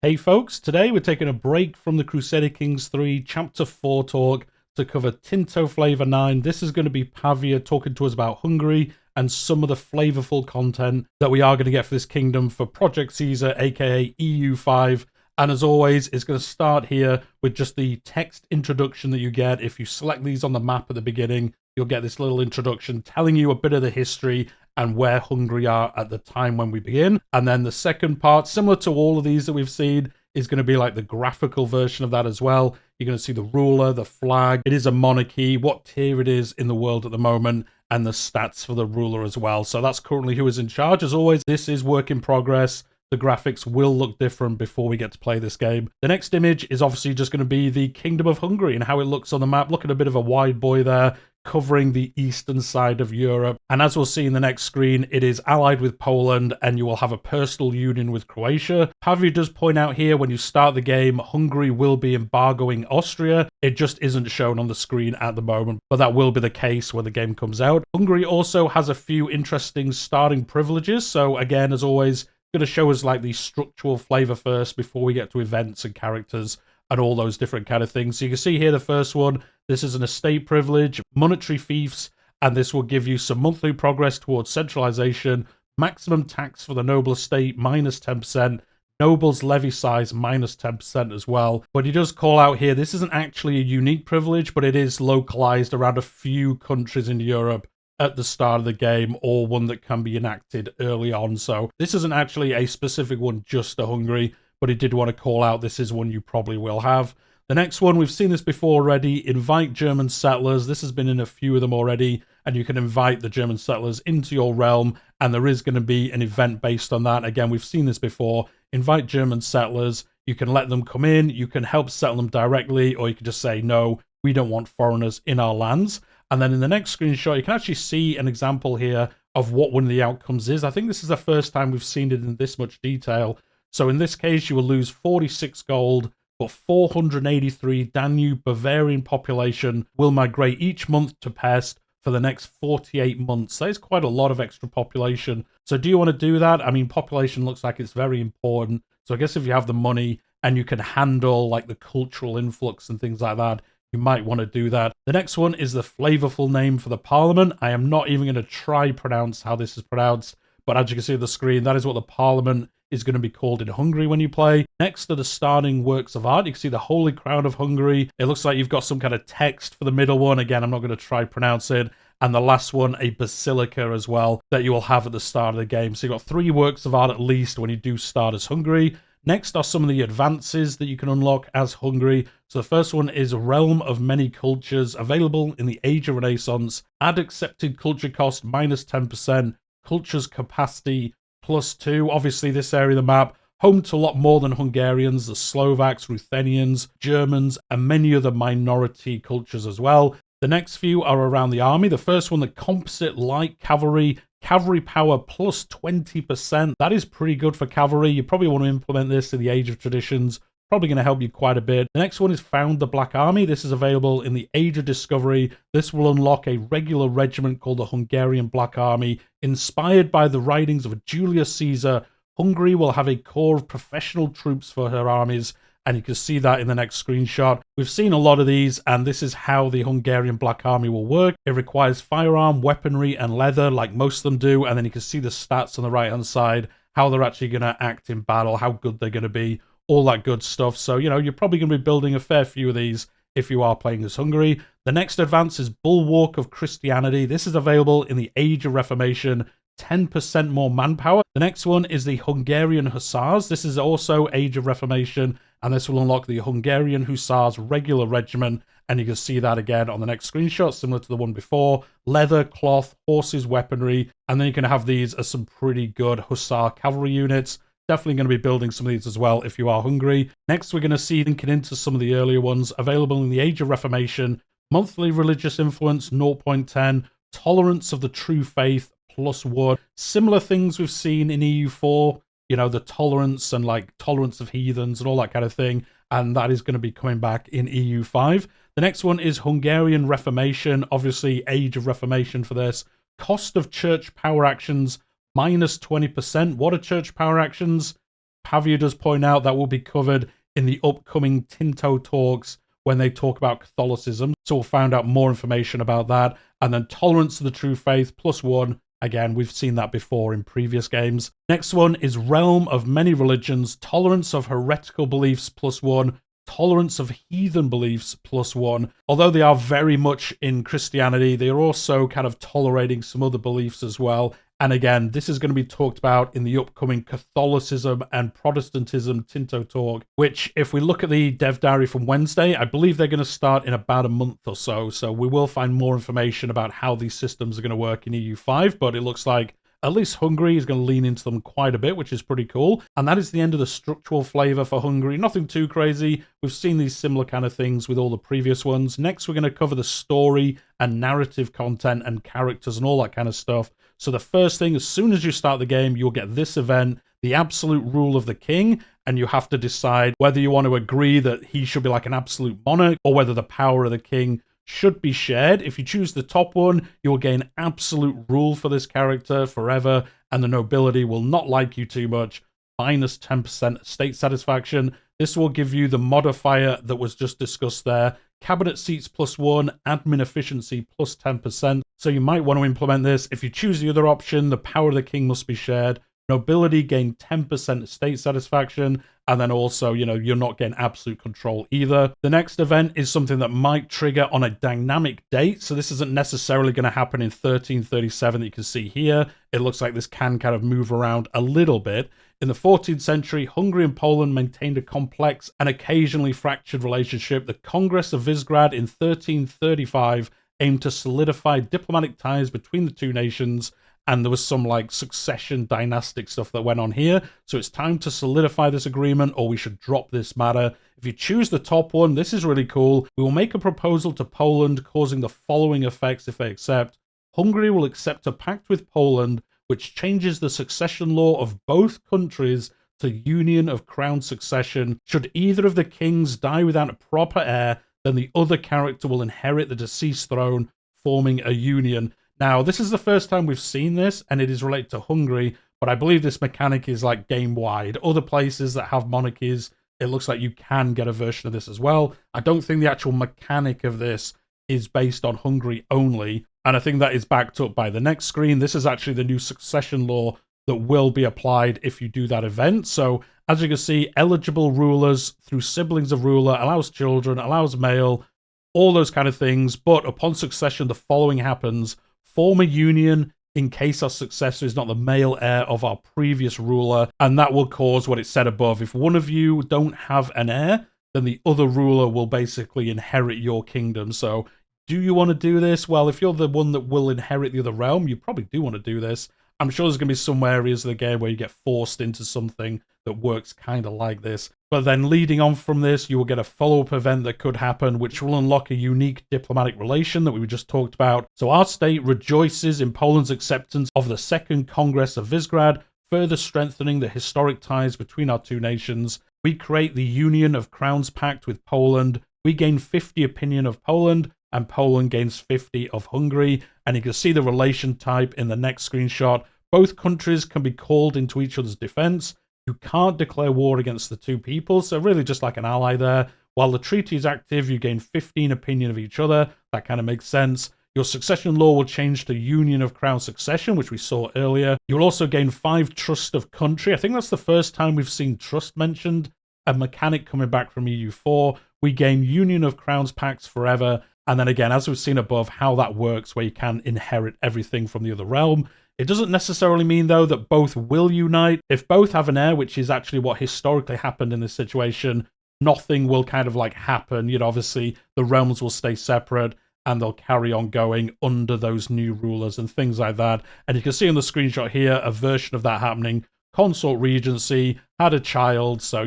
Hey folks, today we're taking a break from the Crusader Kings 3 Chapter 4 talk to cover Tinto Flavor 9. This is going to be Pavia talking to us about Hungary and some of the flavorful content that we are going to get for this kingdom for Project Caesar, aka EU5. And as always, it's going to start here with just the text introduction that you get. If you select these on the map at the beginning, you'll get this little introduction telling you a bit of the history and where Hungary are at the time when we begin. And then the second part, similar to all of these that we've seen, is going to be like the graphical version of that as well. You're going to see the ruler, the flag, it is a monarchy, what tier it is in the world at the moment, and the stats for the ruler as well. So that's currently who is in charge. As always, this is work in progress. The graphics will look different before we get to play this game. The next image is obviously just going to be the Kingdom of Hungary and how it looks on the map. Look at a bit of a wide boy there, covering the eastern side of Europe. And as we'll see in the next screen, it is allied with Poland, and you will have a personal union with Croatia. Pavia does point out here, when you start the game, Hungary will be embargoing Austria. It just isn't shown on the screen at the moment, but that will be the case when the game comes out. Hungary also has a few interesting starting privileges. So again, as always, going to show us like the structural flavor first before we get to events and characters and all those different kind of things. So you can see here the first one, this is an estate privilege, monetary fiefs, and this will give you some monthly progress towards centralization, maximum tax for the noble estate minus 10%, nobles levy size minus 10% as well. But he does call out here, this isn't actually a unique privilege, but it is localized around a few countries in Europe at the start of the game, or one that can be enacted early on. So this isn't actually a specific one just to Hungary, but he did want to call out this is one you probably will have. The next one, we've seen this before already, invite German settlers. This has been in a few of them already, and you can invite the German settlers into your realm, and there is going to be an event based on that. Again, we've seen this before. Invite German settlers. You can let them come in, you can help settle them directly, or you can just say, no, we don't want foreigners in our lands. And then in the next screenshot, you can actually see an example here of what one of the outcomes is. I think this is the first time we've seen it in this much detail. So in this case, you will lose 46 gold, but 483 Danube Bavarian population will migrate each month to Pest for the next 48 months. That is quite a lot of extra population. So do you want to do that? I mean, population looks like it's very important. So I guess if you have the money and you can handle like the cultural influx and things like that, you might want to do that. The next one is the flavorful name for the parliament. I am not even going to try pronounce how this is pronounced, but as you can see on the screen, that is what the parliament is going to be called in Hungary when you play. Next are the starting works of art. You can see the Holy Crown of Hungary. It looks like you've got some kind of text for the middle one. Again, I'm not going to try pronounce it. And the last one, a basilica as well, that you will have at the start of the game. So you've got 3 works of art at least when you do start as Hungary. Next are some of the advances that you can unlock as Hungary. So the first one is Realm of Many Cultures, available in the Age of Renaissance. Add accepted culture cost minus 10%, cultures capacity +2. Obviously this area of the map, home to a lot more than Hungarians, the Slovaks, Ruthenians, Germans, and many other minority cultures as well. The next few are around the army. The first one, the composite light cavalry. Cavalry power plus 20%. That is pretty good for cavalry. You probably want to implement this in the Age of Traditions. Probably going to help you quite a bit. The next one is Found the Black Army. This is available in the Age of Discovery. This will unlock a regular regiment called the Hungarian Black Army. Inspired by the writings of Julius Caesar, Hungary will have a core of professional troops for her armies. And you can see that in the next screenshot. We've seen a lot of these, and this is how the Hungarian Black Army will work. It requires firearm, weaponry, and leather, like most of them do. And then you can see the stats on the right-hand side, how they're actually going to act in battle, how good they're going to be, all that good stuff. So, you know, you're probably going to be building a fair few of these if you are playing as Hungary. The next advance is Bulwark of Christianity. This is available in the Age of Reformation. 10% more manpower. The next one is the Hungarian Hussars. This is also Age of Reformation, and this will unlock the Hungarian Hussars regular regiment, and you can see that again on the next screenshot, similar to the one before. Leather, cloth, horses, weaponry, and then you can have these as some pretty good Hussar cavalry units. Definitely going to be building some of these as well if you are Hungary. Next, we're going to see linking into some of the earlier ones available in the Age of Reformation. Monthly religious influence 0.10, tolerance of the true faith +1. Similar things we've seen in EU4, you know, the tolerance and like tolerance of heathens and all that kind of thing. And that is going to be coming back in EU5. The next one is Hungarian Reformation. Obviously, Age of Reformation for this. Cost of church power actions minus 20%. What are church power actions? Pavia does point out that will be covered in the upcoming Tinto talks when they talk about Catholicism. So we'll find out more information about that. And then tolerance to the true faith, +1. Again, we've seen that before in previous games. Next one is realm of many religions, tolerance of heretical beliefs, +1. Tolerance of heathen beliefs, +1. Although they are very much in Christianity, they are also kind of tolerating some other beliefs as well. And again, this is going to be talked about in the upcoming Catholicism and Protestantism Tinto talk, which, if we look at the dev diary from Wednesday, I believe they're going to start in about a month or so. So we will find more information about how these systems are going to work in EU5, but it looks like at least Hungary is going to lean into them quite a bit, which is pretty cool. And that is the end of the structural flavor for Hungary. Nothing too crazy. We've seen these similar kind of things with all the previous ones. Next, we're going to cover the story and narrative content and characters and all that kind of stuff. So the first thing, as soon as you start the game, you'll get this event, the absolute rule of the king, and you have to decide whether you want to agree that he should be like an absolute monarch or whether the power of the king should be shared. If you choose the top one, you will gain absolute rule for this character forever, and the nobility will not like you too much, minus 10% state satisfaction. This will give you the modifier that was just discussed there. Cabinet seats +1, admin efficiency +10%. So you might want to implement this. If you choose the other option, the power of the king must be shared. Nobility gain 10% state satisfaction, and then also, you're not getting absolute control either. The next event is something that might trigger on a dynamic date, so this isn't necessarily going to happen in 1337 that you can see here. It looks like this can kind of move around a little bit. In the 14th century, Hungary and Poland maintained a complex and occasionally fractured relationship. The Congress of Visegrad in 1335 aimed to solidify diplomatic ties between the two nations, and there was some succession dynastic stuff that went on here. So it's time to solidify this agreement, or we should drop this matter. If you choose the top one, this is really cool. We will make a proposal to Poland causing the following effects if they accept. Hungary will accept a pact with Poland which changes the succession law of both countries to union of crown succession. Should either of the kings die without a proper heir, then the other character will inherit the deceased throne, forming a union. Now, this is the first time we've seen this, and it is related to Hungary, but I believe this mechanic is game-wide. Other places that have monarchies, it looks like you can get a version of this as well. I don't think the actual mechanic of this is based on Hungary only, and I think that is backed up by the next screen. This is actually the new succession law that will be applied if you do that event. So, as you can see, eligible rulers through siblings of ruler, allows children, allows male, all those kind of things, but upon succession, the following happens. Form a union in case our successor is not the male heir of our previous ruler, and that will cause what it said above. If one of you don't have an heir, then the other ruler will basically inherit your kingdom. So do you want to do this? Well, if you're the one that will inherit the other realm, you probably do want to do this. I'm sure there's going to be some areas of the game where you get forced into something that works kind of like this. But then leading on from this, you will get a follow-up event that could happen, which will unlock a unique diplomatic relation that we just talked about. So our state rejoices in Poland's acceptance of the Second Congress of Visegrad, further strengthening the historic ties between our two nations. We create the Union of Crowns Pact with Poland. We gain 50 opinion of Poland, and Poland gains 50 of Hungary. And you can see the relation type in the next screenshot. Both countries can be called into each other's defense. You can't declare war against the two people, so really just like an ally there. While the treaty is active, you gain 15 opinion of each other. That kind of makes sense. Your succession law will change to Union of Crown Succession, which we saw earlier. You'll also gain 5 trust of country. I think that's the first time we've seen trust mentioned. A mechanic coming back from EU4. We gain Union of Crowns Pacts forever. And then again, as we've seen above, how that works, where you can inherit everything from the other realm. It doesn't necessarily mean, though, that both will unite. If both have an heir, which is actually what historically happened in this situation, nothing will kind of happen. Obviously, the realms will stay separate and they'll carry on going under those new rulers and things like that. And you can see on the screenshot here a version of that happening. Consort Regency had a child, so,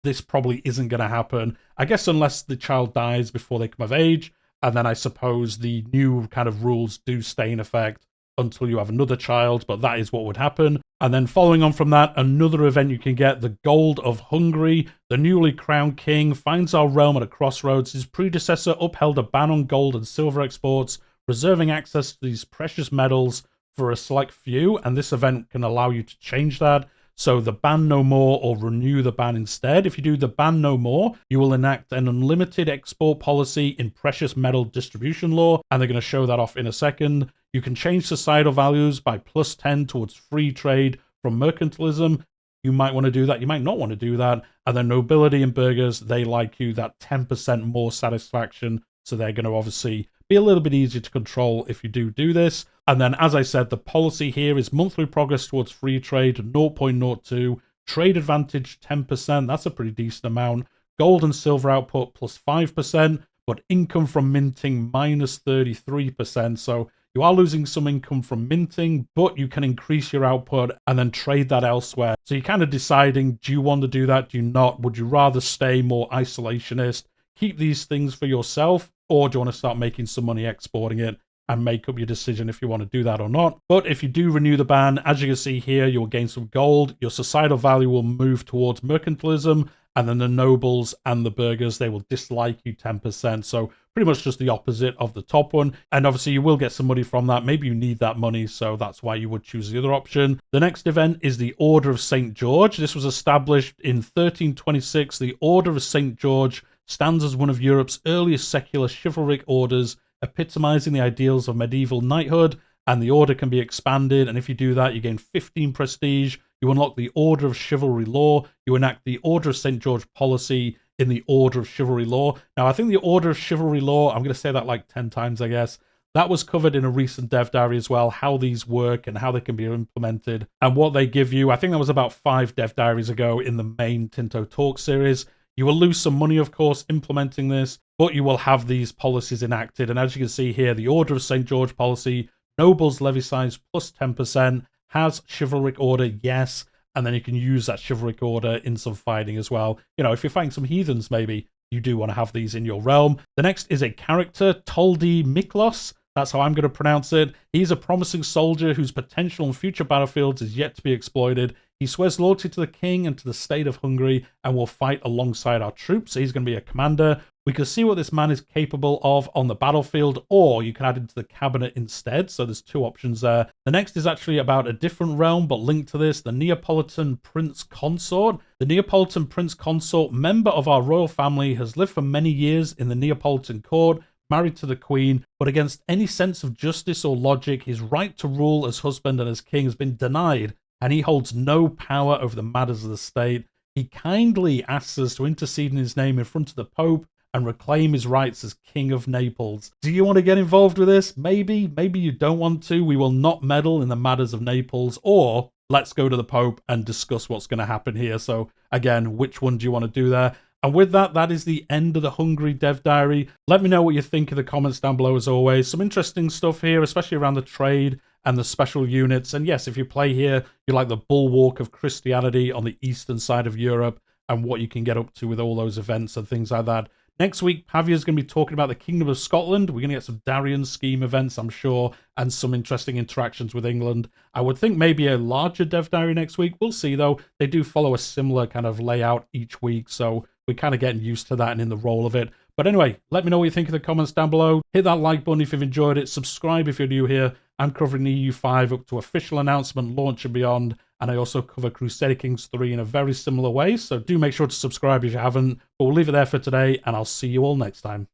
this probably isn't going to happen. I guess unless the child dies before they come of age. And then I suppose the new kind of rules do stay in effect until you have another child, but that is what would happen. And then following on from that, another event you can get, the Gold of Hungary. The newly crowned king finds our realm at a crossroads. His predecessor upheld a ban on gold and silver exports, reserving access to these precious metals for a select few, and this event can allow you to change that. So the ban no more or renew the ban instead. If you do the ban no more, you will enact an unlimited export policy in precious metal distribution law, and they're going to show that off in a second. You can change societal values by +10 towards free trade from mercantilism. You might want to do that. You might not want to do that. And then nobility and burghers, they like you that 10% more satisfaction. So they're going to obviously be a little bit easier to control if you do this. And then, as I said, the policy here is monthly progress towards free trade, 0.02. Trade advantage, 10%. That's a pretty decent amount. Gold and silver output +5%. But income from minting -33%. So you are losing some income from minting, but you can increase your output and then trade that elsewhere. So you're kind of deciding, do you want to do that? Do you not? Would you rather stay more isolationist, keep these things for yourself, or do you want to start making some money exporting it and make up your decision if you want to do that or not? But if you do renew the ban, as you can see here, you'll gain some gold. Your societal value will move towards mercantilism, and then the nobles and the burghers, they will dislike you 10%. So pretty much just the opposite of the top one. And obviously you will get some money from that. Maybe you need that money, so that's why you would choose the other option. The next event is the Order of St. George. This was established in 1326. The Order of St. George stands as one of Europe's earliest secular chivalric orders, epitomizing the ideals of medieval knighthood. And the order can be expanded, and if you do that, you gain 15 prestige. You unlock the Order of Chivalry Law. You enact the Order of St. George policy in the Order of Chivalry Law. Now, I think the Order of Chivalry Law, I'm going to say that like 10 times, I guess. That was covered in a recent dev diary as well, how these work and how they can be implemented and what they give you. I think that was about 5 dev diaries ago in the main Tinto Talk series. You will lose some money, of course, implementing this, but you will have these policies enacted. And as you can see here, the Order of St. George policy, nobles levy size +10%, has chivalric order, yes, and then you can use that chivalric order in some fighting as well. You know, if you're fighting some heathens, maybe you do want to have these in your realm. The next is a character, Toldi Miklos. That's how I'm going to pronounce it. He's a promising soldier whose potential on future battlefields is yet to be exploited. He swears loyalty to the king and to the state of Hungary and will fight alongside our troops. So he's going to be a commander. We can see what this man is capable of on the battlefield, or you can add him to the cabinet instead. So there's 2 options there. The next is actually about a different realm, but linked to this, the Neapolitan Prince Consort. The Neapolitan Prince Consort, member of our royal family, has lived for many years in the Neapolitan court, married to the queen, but against any sense of justice or logic, his right to rule as husband and as king has been denied, and he holds no power over the matters of the state. He kindly asks us to intercede in his name in front of the Pope and reclaim his rights as King of Naples. Do you want to get involved with this? Maybe you don't want to. We will not meddle in the matters of Naples, or let's go to the Pope and discuss what's going to happen here. So again, which one do you want to do there? And with that, that is the end of the Hungary Dev Diary. Let me know what you think in the comments down below as always. Some interesting stuff here, especially around the trade and the special units. And yes, if you play here, you're like the bulwark of Christianity on the eastern side of Europe and what you can get up to with all those events and things like that. Next week, Pavia's going to be talking about the Kingdom of Scotland. We're going to get some Darien scheme events, I'm sure, and some interesting interactions with England. I would think maybe a larger dev diary next week. We'll see, though. They do follow a similar kind of layout each week, so we're kind of getting used to that and in the role of it. But anyway, let me know what you think in the comments down below. Hit that like button if you've enjoyed it. Subscribe if you're new here. I'm covering the EU5 up to official announcement, launch and beyond. And I also cover Crusader Kings 3 in a very similar way. So do make sure to subscribe if you haven't. But we'll leave it there for today, and I'll see you all next time.